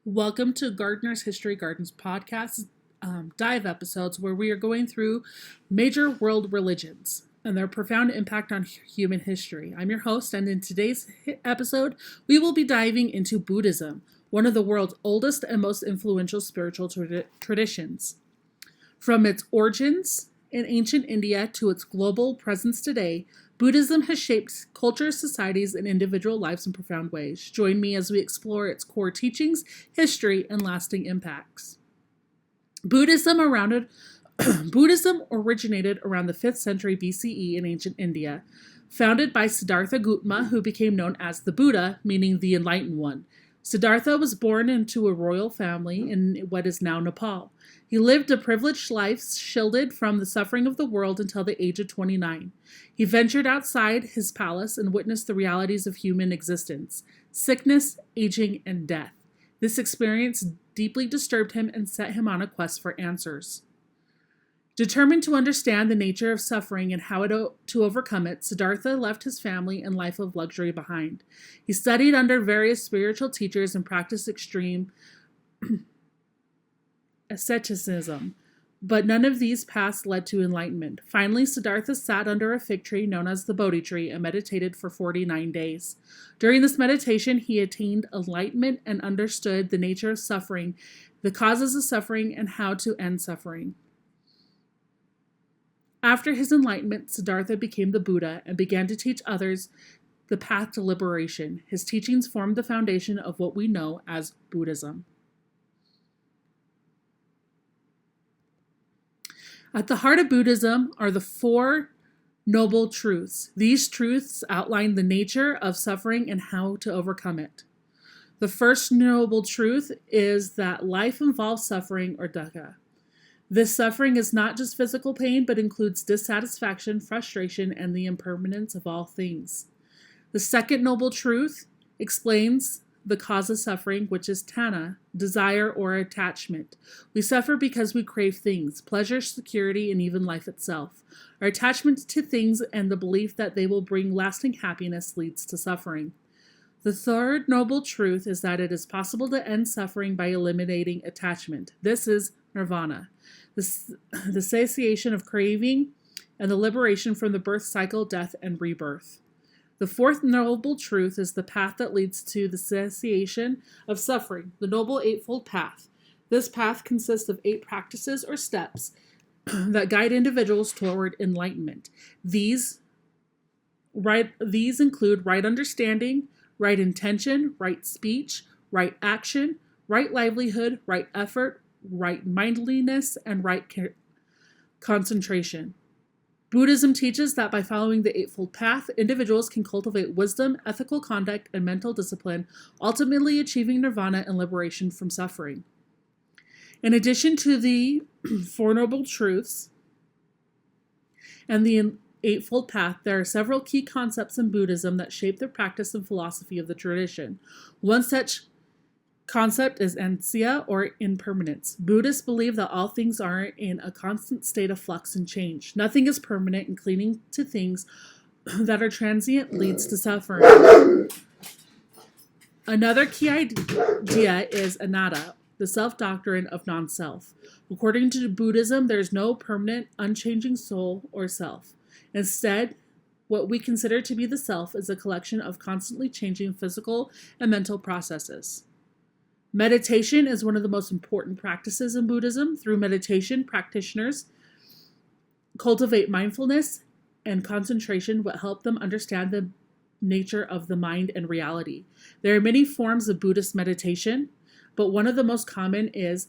Welcome to Gardener's History Gardens podcast dive episodes where we are going through major world religions and their profound impact on human history. I'm your host, and in today's episode, we will be diving into Buddhism, one of the world's oldest and most influential spiritual traditions. From its origins in ancient India to its global presence today, Buddhism has shaped cultures, societies, and individual lives in profound ways. Join me as we explore its core teachings, history, and lasting impacts. Buddhism originated around the 5th century BCE in ancient India, founded by Siddhartha Gautama, who became known as the Buddha, meaning the Enlightened One. Siddhartha was born into a royal family in what is now Nepal. He lived a privileged life, shielded from the suffering of the world until the age of 29. He ventured outside his palace and witnessed the realities of human existence: sickness, aging, and death. This experience deeply disturbed him and set him on a quest for answers. Determined to understand the nature of suffering and how to overcome it, Siddhartha left his family and life of luxury behind. He studied under various spiritual teachers and practiced extreme asceticism, but none of these paths led to enlightenment. Finally, Siddhartha sat under a fig tree known as the Bodhi tree and meditated for 49 days. During this meditation, he attained enlightenment and understood the nature of suffering, the causes of suffering, and how to end suffering. After his enlightenment, Siddhartha became the Buddha and began to teach others the path to liberation. His teachings formed the foundation of what we know as Buddhism. At the heart of Buddhism are the Four Noble Truths. These truths outline the nature of suffering and how to overcome it. The first noble truth is that life involves suffering or dukkha. This suffering is not just physical pain, but includes dissatisfaction, frustration, and the impermanence of all things. The second noble truth explains the cause of suffering, which is tanha, desire or attachment. We suffer because we crave things, pleasure, security, and even life itself. Our attachment to things and the belief that they will bring lasting happiness leads to suffering. The third noble truth is that it is possible to end suffering by eliminating attachment. This is nirvana, the cessation of craving and the liberation from the birth cycle, death, and rebirth. The fourth noble truth is the path that leads to the cessation of suffering, the Noble Eightfold Path. This path consists of 8 practices or steps that guide individuals toward enlightenment. These include right understanding, right intention, right speech, right action, right livelihood, right effort, right mindliness, and right concentration. Buddhism teaches that by following the Eightfold Path, individuals can cultivate wisdom, ethical conduct, and mental discipline, ultimately achieving nirvana and liberation from suffering. In addition to the Four Noble Truths and the Eightfold Path, there are several key concepts in Buddhism that shape the practice and philosophy of the tradition. One such concept is anicca, or impermanence. Buddhists believe that all things are in a constant state of flux and change. Nothing is permanent, and clinging to things that are transient leads to suffering. Another key idea is anatta, the self-doctrine of non-self. According to Buddhism, there is no permanent, unchanging soul or self. Instead, what we consider to be the self is a collection of constantly changing physical and mental processes. Meditation is one of the most important practices in Buddhism. Through meditation, practitioners cultivate mindfulness and concentration, what help them understand the nature of the mind and reality. There are many forms of Buddhist meditation, but one of the most common is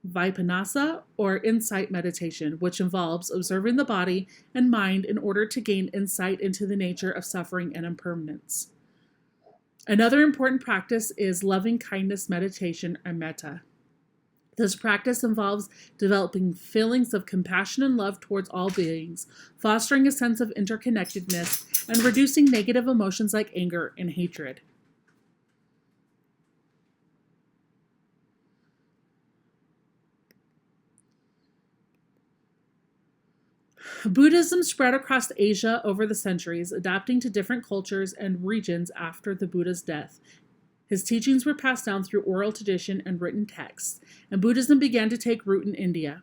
vipassana, or insight meditation, which involves observing the body and mind in order to gain insight into the nature of suffering and impermanence. Another important practice is loving kindness meditation, or metta. This practice involves developing feelings of compassion and love towards all beings, fostering a sense of interconnectedness, and reducing negative emotions like anger and hatred. Buddhism spread across Asia over the centuries, adapting to different cultures and regions after the Buddha's death. His teachings were passed down through oral tradition and written texts, and Buddhism began to take root in India.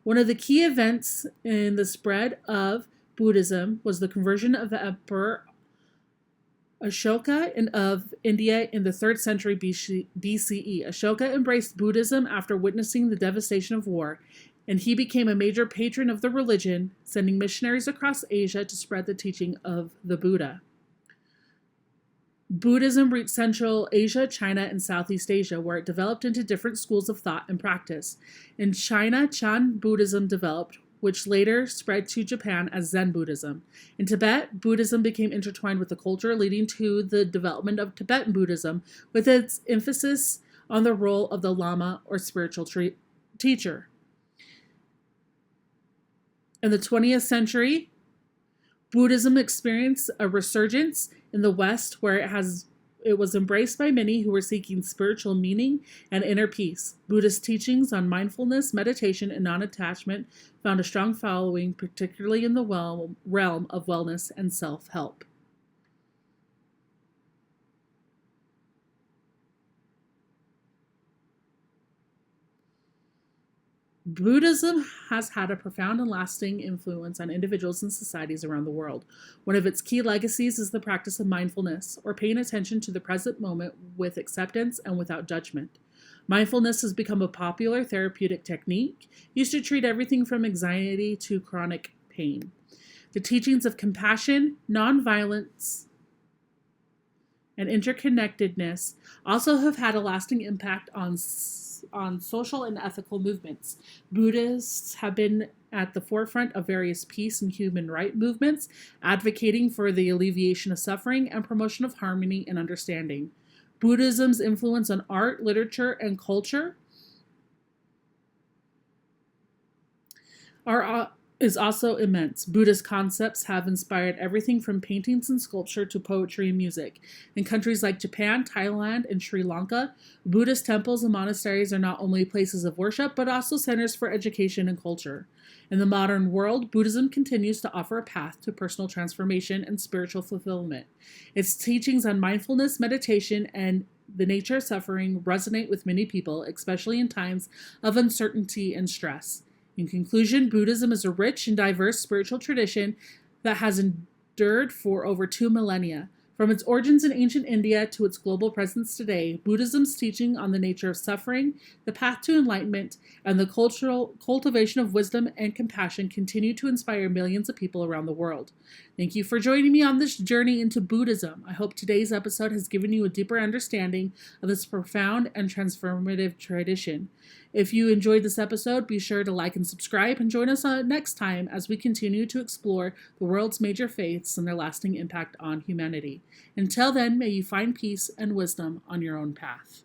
One of the key events in the spread of Buddhism was the conversion of the Emperor Ashoka of India in the 3rd century BCE. Ashoka embraced Buddhism after witnessing the devastation of war, and he became a major patron of the religion, sending missionaries across Asia to spread the teaching of the Buddha. Buddhism reached Central Asia, China, and Southeast Asia, where it developed into different schools of thought and practice. In China, Chan Buddhism developed, which later spread to Japan as Zen Buddhism. In Tibet, Buddhism became intertwined with the culture, leading to the development of Tibetan Buddhism, with its emphasis on the role of the Lama or spiritual teacher. In the 20th century, Buddhism experienced a resurgence in the West, where it was embraced by many who were seeking spiritual meaning and inner peace. Buddhist teachings on mindfulness, meditation, and non-attachment found a strong following, particularly in the realm of wellness and self-help. Buddhism has had a profound and lasting influence on individuals and societies around the world. One of its key legacies is the practice of mindfulness, or paying attention to the present moment with acceptance and without judgment. Mindfulness has become a popular therapeutic technique used to treat everything from anxiety to chronic pain. The teachings of compassion, nonviolence, and interconnectedness also have had a lasting impact on social and ethical movements. Buddhists have been at the forefront of various peace and human rights movements, advocating for the alleviation of suffering and promotion of harmony and understanding. Buddhism's influence on art, literature, and culture is also immense. Buddhist concepts have inspired everything from paintings and sculpture to poetry and music. In countries like Japan, Thailand, and Sri Lanka, Buddhist temples and monasteries are not only places of worship, but also centers for education and culture. In the modern world, Buddhism continues to offer a path to personal transformation and spiritual fulfillment. Its teachings on mindfulness, meditation, and the nature of suffering resonate with many people, especially in times of uncertainty and stress. In conclusion, Buddhism is a rich and diverse spiritual tradition that has endured for over 2 millennia. From its origins in ancient India to its global presence today, Buddhism's teaching on the nature of suffering, the path to enlightenment, and the cultural cultivation of wisdom and compassion continue to inspire millions of people around the world. Thank you for joining me on this journey into Buddhism. I hope today's episode has given you a deeper understanding of this profound and transformative tradition. If you enjoyed this episode, be sure to like and subscribe and join us next time as we continue to explore the world's major faiths and their lasting impact on humanity. Until then, may you find peace and wisdom on your own path.